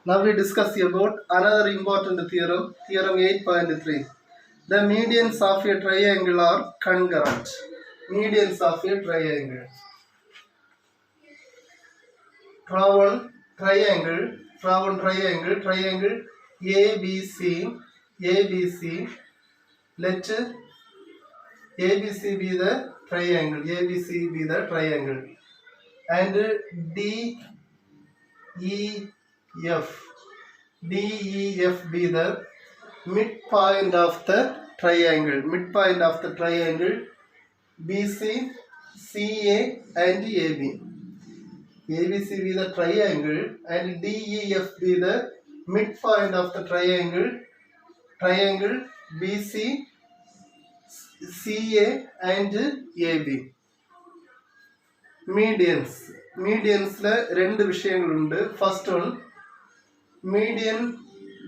Now we discuss about another important theorem, theorem 8.3. The medians of a triangle are congruent. Medians of a triangle. Triangle ABC, let ABC be the triangle, and DEF be the midpoint of the triangle. BC, CA and AB. ABC be the triangle and DEF be the midpoint of the triangle BC, CA and AB. Medians la rendu விஷயங்கள் உண்டு. First one, median,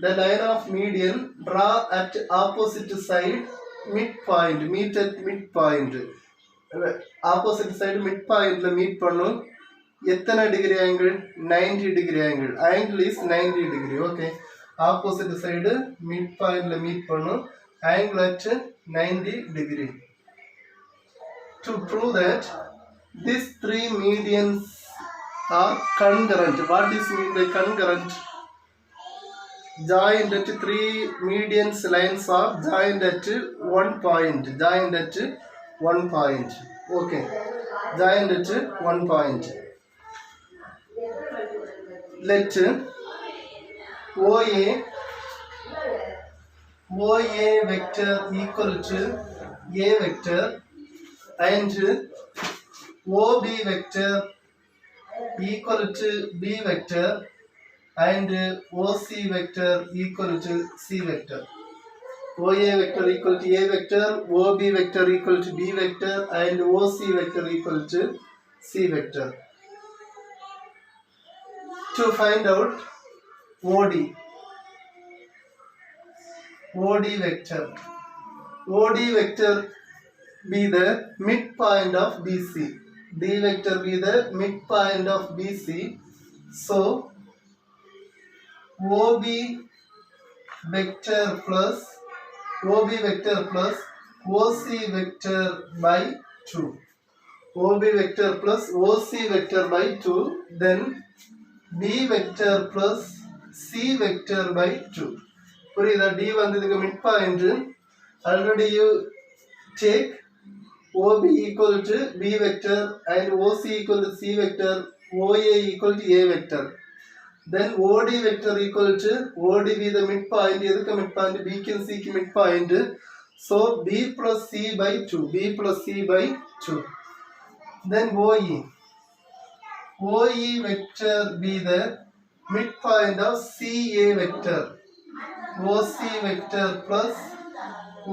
the line of median draw at opposite side midpoint, meet at midpoint. Opposite side midpoint la meet பண்ணும். எத்தனை degree angle? 90 degree angle. Angle is 90 degree. Okay, opposite side mid பாயிண்ட்ல meet பண்ணும். Angle at 90 degree. To prove that these three medians are congruent. What is mean by congruent? Joined at three medians lines are joined at one point. Okay, joined at one point. Let OA vector equal to A vector and OB vector equal to B vector and OC vector equal to C vector. OA vector equal to A vector, OB vector equal to B vector and OC vector equal to C vector. To find out OD vector be the midpoint of BC. D vector be the midpoint of BC. So OB vector plus OC vector by 2. OB vector plus OC vector by 2. Then B vector plus C vector by 2. புரியுதா? D வந்ததுக்கு midpoint. Already you take OB equal to B vector and OC equal to C vector, OA equal to A vector. Then OD vector equal to OD be the midpoint. எதுக்கு midpoint? B can C க்கு midpoint. So B plus C by 2. Then OE vector be the midpoint of CA vector. OC vector plus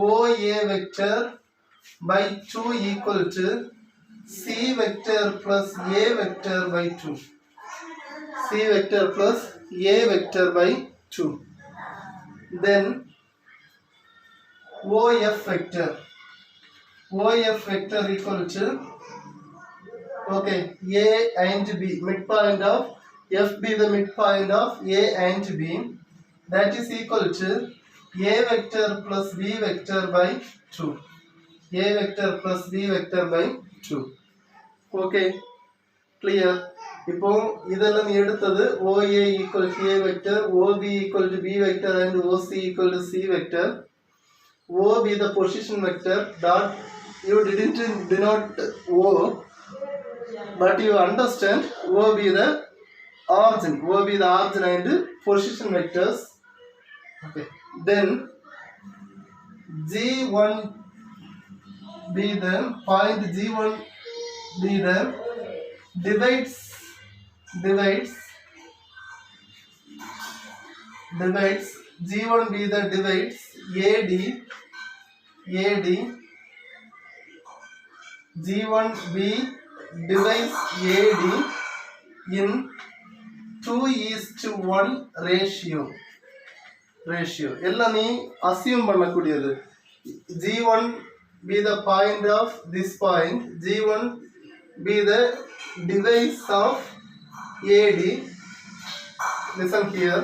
OA vector by 2 equal to C vector plus A vector by 2. C vector plus A vector by 2. Then OF vector equal to, okay, A and B, midpoint of F be the midpoint of A and B. That is equal to A vector plus B vector by 2. Okay, clear? இப்போ இதெல்லாம் நீ எடுத்தது OA equal to A vector, OB equal to B vector and OC equal to C vector. O be the position vector. Dot, you didn't denote O, but you understand O be the origin and position vectors. Okay, then G1 be the point, G1 be the divides G1 be the divides AD G1 B divides AD in 2:1 ratio. எல்லாம் நீ assume பண்ணக்கூடியது. G1 be the point of this point, G1 be the device of AD listen here.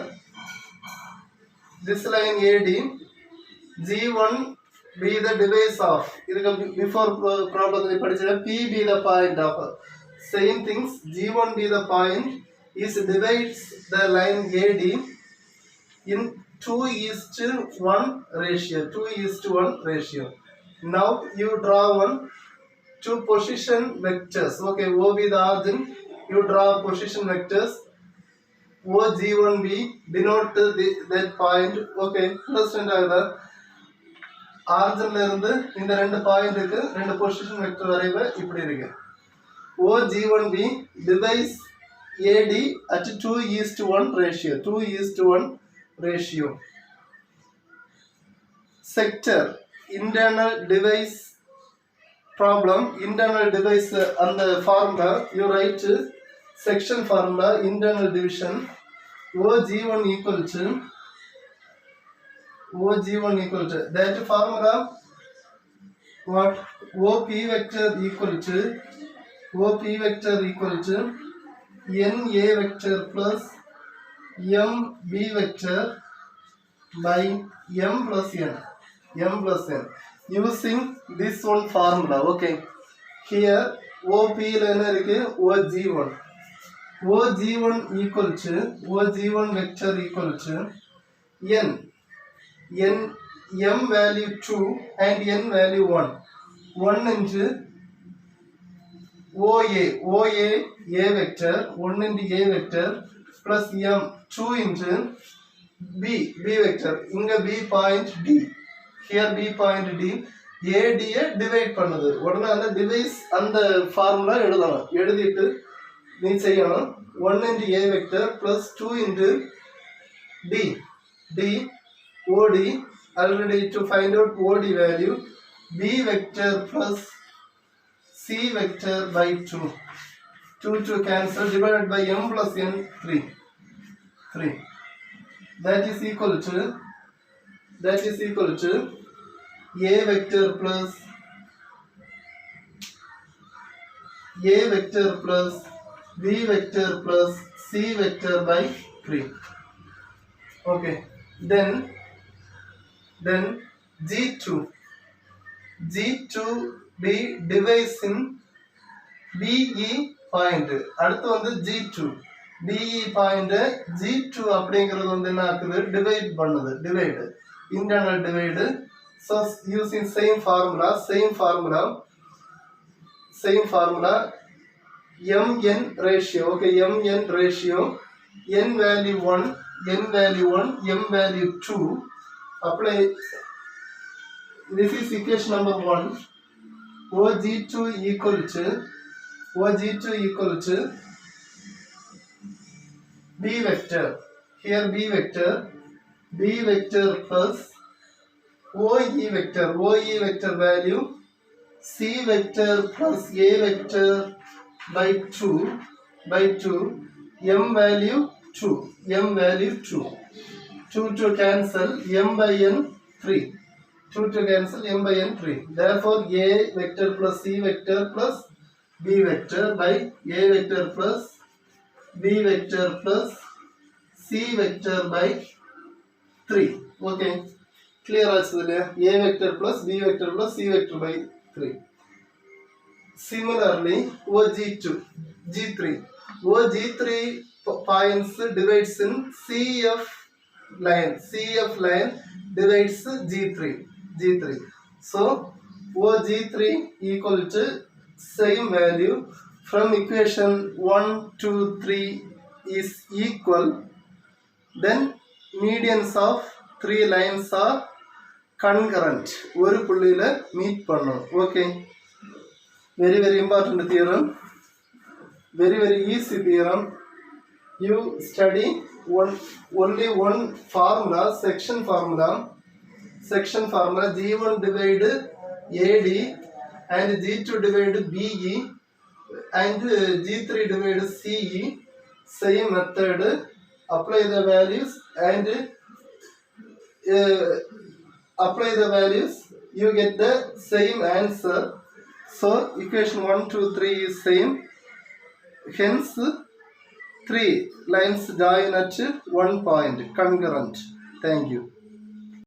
This line AD, G1 be the device of. Before problem P be the point of. Same things, G1 be the point is divides the line AD in 2:1 ratio. 2:1 ratio. Now you draw two position vectors. Okay, O be the origin. You draw position vectors. OG1B denote that point. Okay, understand that. ஆரிஜின்ல இருந்து இந்த ரெண்டு பாயிண்ட்க்கு ரெண்டு position vector வரைவை இப்படி இருக்கு. OG1B divides AD at 2:1 ratio. 2:1 ratio. Sector internal device problem. Internal device on the formula you write section formula internal division. OG1 equal to that formula what? OP vector equal to NA vector plus MB vector by M plus N. Using this one formula. Okay, here OP OG1 equal to OG1 vector equal to M value 2 and N value 1 into OA A vector 1 into A vector plus M 2 into B vector. Inga B point D. Here B point D. AD divide பண்ணது உடனே அந்த device அந்த formula எழுதணும். எழுதிட்டு நீ செய்யணும் 1 into A vector plus 2 into D OD. Already to find out OD value, B vector plus C vector by 2 to cancel, divided by M plus N 3. That is equal to A vector plus B vector plus C vector by 3. Okay, then G2 be divides in BE point. அடுத்து வந்து G2 BE point G2 அப்படிங்கிறது வந்து என்ன ஆக்குது? Divide பண்ணுது. Internal divide. So using same formula MN ratio. Okay, MN ratio. N value 1, M value 2. Apply. This is equation number 1. OG2 equal to B vector. Here B vector plus OE vector value C vector plus A vector by 2 M value 2 to cancel M by N 3. 2 to cancel M by N 3. Therefore A vector plus C vector plus B vector by A vector plus B vector plus C vector by 3. Okay, clear actually. A vector plus B vector plus C vector by 3. Similarly G3 points divides in CF line divides G3. So OG3 equal to same value from equation 1, 2, 3 is equal. Then medians of 3 lines are concurrent. ஒரு புள்ளியில meet பண்ணும். Okay, very important theorem, very easy theorem. You study only one formula, section formula. G1 divide AD and G2 divide BE and G3 divide CE. Same method. Apply the values and you get the same answer. So equation 1, 2, 3 is same. Hence 3 lines join at one point, concurrent. Thank you.